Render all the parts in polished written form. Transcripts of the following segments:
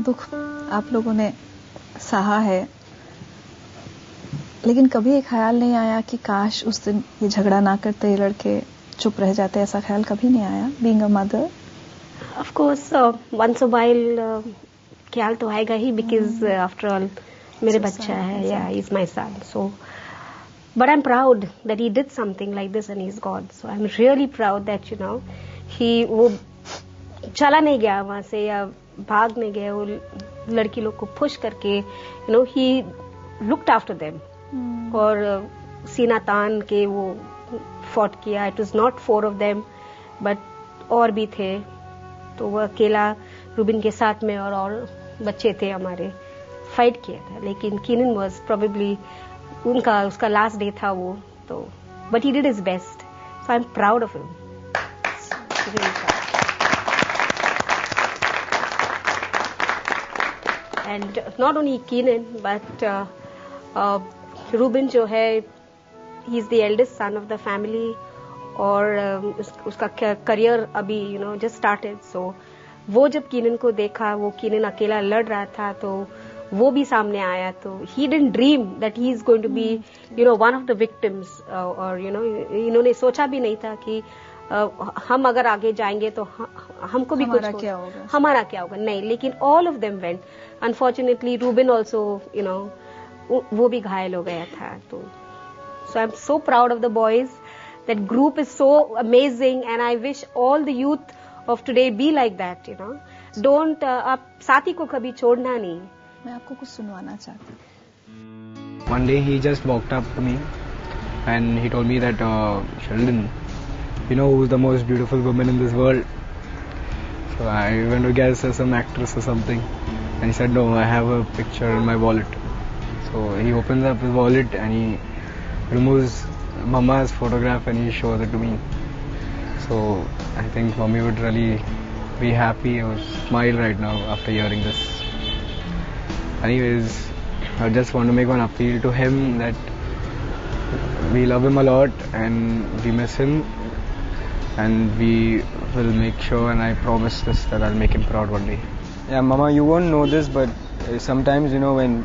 दुख आप लोगों ने सहा है, लेकिन कभी ये ख्याल नहीं आया कि काश उस दिन ये झगड़ा ना करते, ये लड़के चुप रह जाते? ऐसा ख्याल कभी नहीं आया being a mother? Of course once a while ख्याल तो आएगा ही, बिकॉज आफ्टर ऑल मेरे बच्चा है, या is my son. So but I'm proud that he did something like this and he's gone. So I'm really proud that वो चला नहीं गया वहां से या भाग नहीं गया, वो लड़की लोग को पुश करके he looked after them. और सीना तान के वो फॉट किया. It was not 4 of them but और भी थे, तो वो अकेला रूबिन के साथ में और बच्चे थे हमारे, फाइट किया था. लेकिन कीनन वाज प्रोबेबली उसका लास्ट डे था वो, तो but he did his best. So I am proud of him. And not only कीनन but Rubin जो है, he is the eldest son of the family, और उसका करियर अभी जस्ट स्टार्टेड. सो वो जब कीनन को देखा, वो कीनन अकेला लड़ रहा था, तो वो भी सामने आया. तो he didn't dream that he is going to be one of the victims. और इन्होंने सोचा भी नहीं था कि हम अगर आगे जाएंगे तो हमको भी हमारा कुछ क्या होगा, हमारा क्या होगा. नहीं, लेकिन all of them went. Unfortunately Rubin also वो भी घायल हो गया था. तो so I am so proud of the boys. That group is so amazing and I wish all the youth of today be like that. Don't आप साथी को कभी छोड़ना नहीं. मैं आपको कुछ सुनवाना चाहती हूँ. One day he just walked up to me and he told me that Sheldon, you know who's the most beautiful woman in this world? So I went to guess as some actress or something, and he said, no, I have a picture in my wallet. So he opens up his wallet and he removes Mama's photograph and he shows it to me. So I think Mommy would really be happy or smile right now after hearing this. Anyways, I just want to make one appeal to him that we love him a lot and we miss him, and we will make sure, and I promise this, that I'll make him proud one day. Yeah, Mama, you won't know this, but sometimes when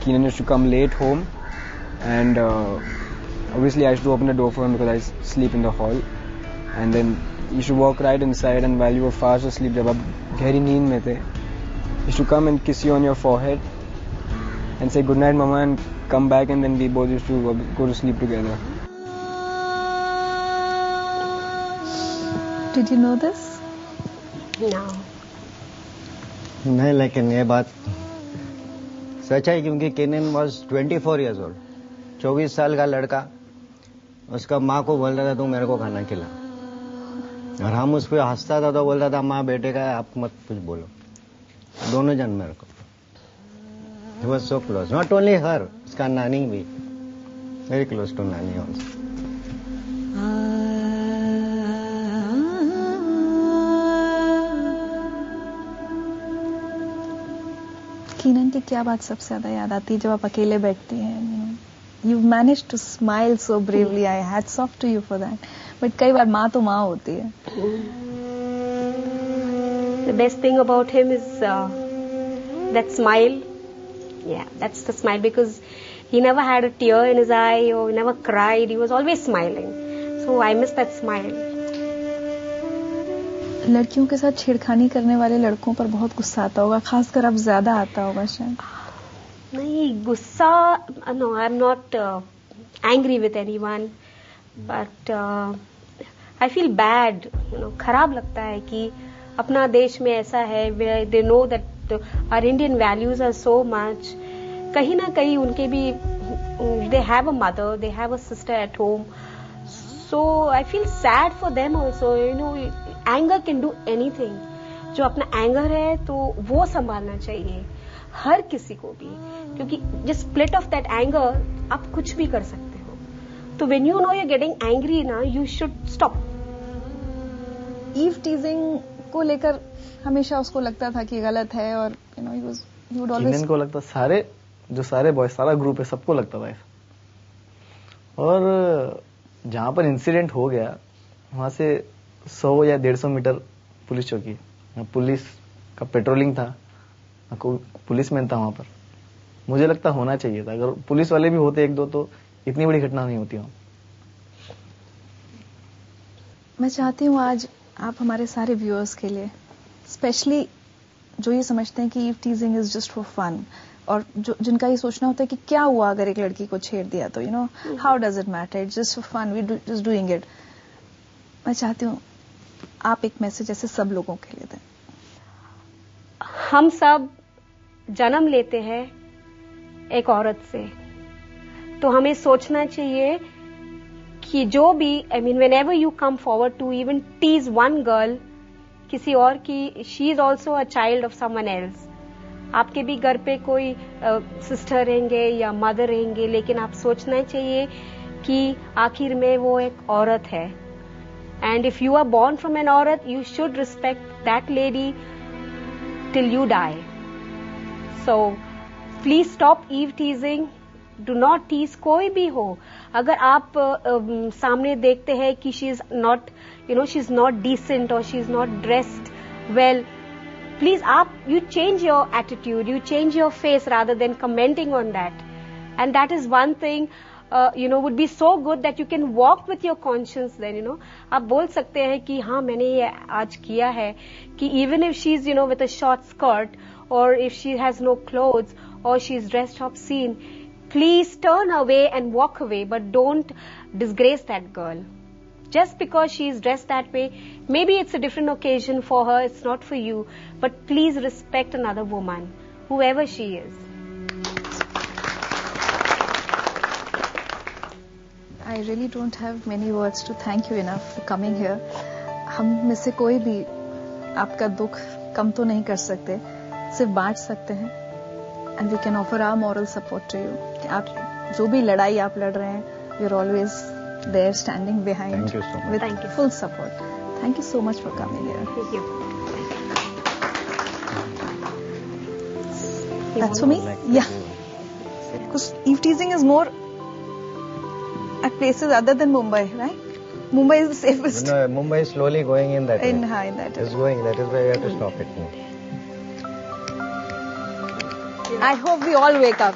Keenan used to come late home, and obviously I used to open the door for him because I sleep in the hall, and then he used to walk right inside, and while you were fast asleep, जब आप गहरी नींद में थे, he used to come and kiss you on your forehead and say good night mama and come back, and then we both used to go to sleep together. Did you know this? No. नहीं, लेकिन ये बात सच है, क्योंकि Kenin was 24 years old. 24 साल का लड़का उसका माँ को बोल रहा था तू मेरे को खाना खिला, और हम उस पर हंसता था तो बोलता था माँ बेटे का आप मत कुछ बोलो. दोनों जन मेरे को. He was so close. Not only her, उसका नानी भी very close to नानी also. कीनन की क्या बात सबसे ज्यादा याद आती है जब आप अकेले बैठती हैं? You managed to smile so bravely. I hats off to you for that. But कई बार माँ तो माँ होती है. The best thing about him is that smile. Yeah, that's the smile, because he never had a tear in his eye or never cried. He was always smiling. So I miss that smile. लड़कियों के साथ छेड़खानी करने वाले लड़कों पर बहुत गुस्सा आता होगा, खासकर अब ज्यादा आता होगा शायद. नहीं, गुस्सा, no, I'm not angry with anyone, but I feel bad. खराब लगता है कि अपना देश में ऐसा है, where they know that our Indian values are so much. कहीं ना कहीं उनके भी, they have a mother, they have a sister at home. So I feel sad for them also. Anger can do anything. जो अपना anger है तो वो संभालना चाहिए हर किसी को भी, क्योंकि just split off that anger, आप कुछ भी कर सकते हो. तो when you know you're getting angry ना, you should stop. Eve teasing को लेकर हमेशा उसको लगता था कि गलत है, और he would always. कीनन को लगता, सारे बॉयज, सारा ग्रुप है, सबको लगता था ऐसा. और जहां पर इंसिडेंट हो गया वहां से 100 या 150 मीटर पुलिस चौकी, पुलिस का पेट्रोलिंग था. पुलिसमैन था वहां पर, मुझे लगता होना चाहिए था। अगर पुलिस वाले भी होते एक दो तो इतनी बड़ी घटना नहीं होती वहां। मैं चाहती हूँ आज आप हमारे सारे व्यूअर्स के लिए, स्पेशली जो ये समझते हैं कि eve teasing is just for fun, और जिनका ये सोचना होता है कि क्या हुआ अगर एक लड़की को छेड़ दिया तो, how does it matter, it's just for fun, we just doing it. मैं चाहती हूँ आप एक मैसेज ऐसे सब लोगों के लिए दें। हम सब जन्म लेते हैं एक औरत से, तो हमें सोचना चाहिए कि जो भी, I mean whenever you come forward to even tease one girl, किसी और की, she is also a child of someone else. आपके भी घर पे कोई सिस्टर रहेंगे या मदर रहेंगे, लेकिन आप सोचना चाहिए कि आखिर में वो एक औरत है, and if you are born from an औरत, you should respect that lady till you die. So please stop eve teasing. Do not tease कोई भी हो। अगर आप सामने देखते हैं कि she is not, she is not decent or she is not dressed well, please you change your attitude, you change your face rather than commenting on that. And that is one thing would be so good that you can walk with your conscience then, आप बोल सकते हैं कि हाँ मैंने ये आज किया है, कि even if she is with a short skirt or if she has no clothes or she is dressed obscene, please turn away and walk away, but don't disgrace that girl. Just because she is dressed that way, maybe it's a different occasion for her, it's not for you, but please respect another woman, whoever she is. I really don't have many words to thank you enough for coming here. हम में से कोई भी आपका दुख कम तो नहीं कर सकते, सिर्फ बांट सकते हैं, and we can offer our moral support to you. आप जो भी लड़ाई आप लड़ रहे हैं, we are always there standing behind. Thank you so much. With full support. Thank you so much for coming here. Thank you. That's for me? Yeah. Because eve teasing is more at places other than Mumbai, right? Mumbai is the safest. No, Mumbai is slowly going in that way. In high, that It's going. That is why we have to stop it. I hope we all wake up.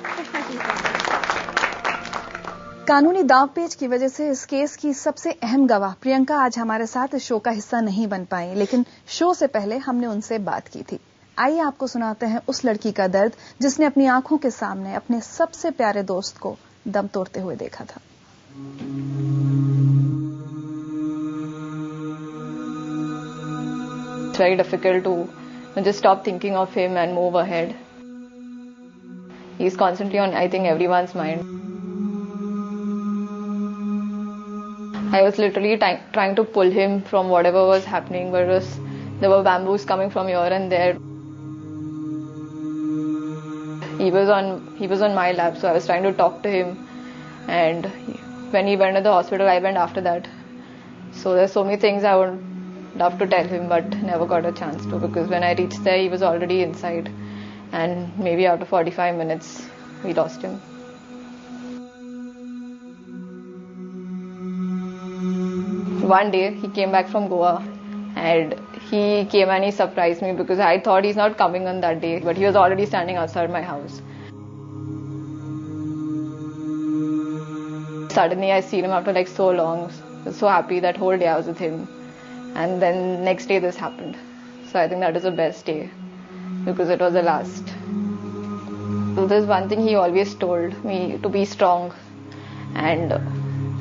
कानूनी दांवपेच की वजह से इस case की सबसे अहम गवाह प्रियंका आज हमारे साथ इस शो का हिस्सा नहीं बन पाई, लेकिन शो से पहले हमने उनसे बात की थी। आइए आपको सुनाते हैं उस लड़की का दर्द जिसने अपनी आंखों के सामने अपने सबसे प्यारे दोस्त को दम तोड़ते हुए देखा था। It's very difficult to just stop thinking of him and move ahead. He's constantly on, I think, everyone's mind. I was literally trying to pull him from whatever was happening, but there were bamboos coming from here and there. He was on my lap, so I was trying to talk to him, and when he went to the hospital, I went after that. So there's so many things I would love to tell him, but never got a chance to, because when I reached there, he was already inside, and maybe after 45 minutes, we lost him. One day, he came back from Goa, and he came and he surprised me, because I thought he's not coming on that day, but he was already standing outside my house. Suddenly, I seen him after like so long. I was so happy that whole day I was with him. And then next day this happened. So I think that is the best day, because it was the last. So there's one thing he always told me, to be strong. And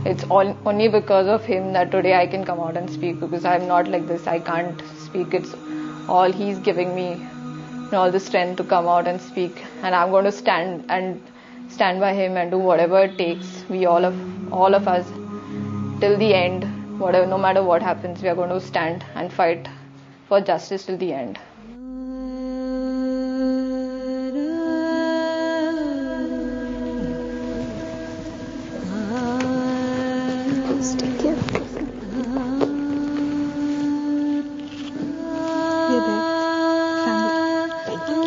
it's only because of him that today I can come out and speak, because I'm not like this. I can't speak. It's all he's giving me, all the strength to come out and speak. And I'm going to stand by him and do whatever it takes. We all of us, till the end, whatever, no matter what happens, we are going to stand and fight for justice till the end. Take care. You're there. Family. Thank you.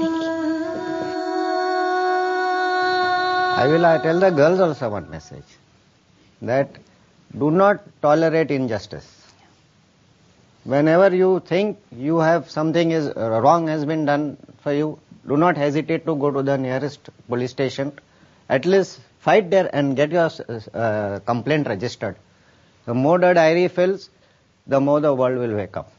I will tell the girls also one message, that do not tolerate injustice. Whenever you think you have something is wrong has been done for you, do not hesitate to go to the nearest police station. At least fight there and get your complaint registered. The more the diary fills, the more the world will wake up.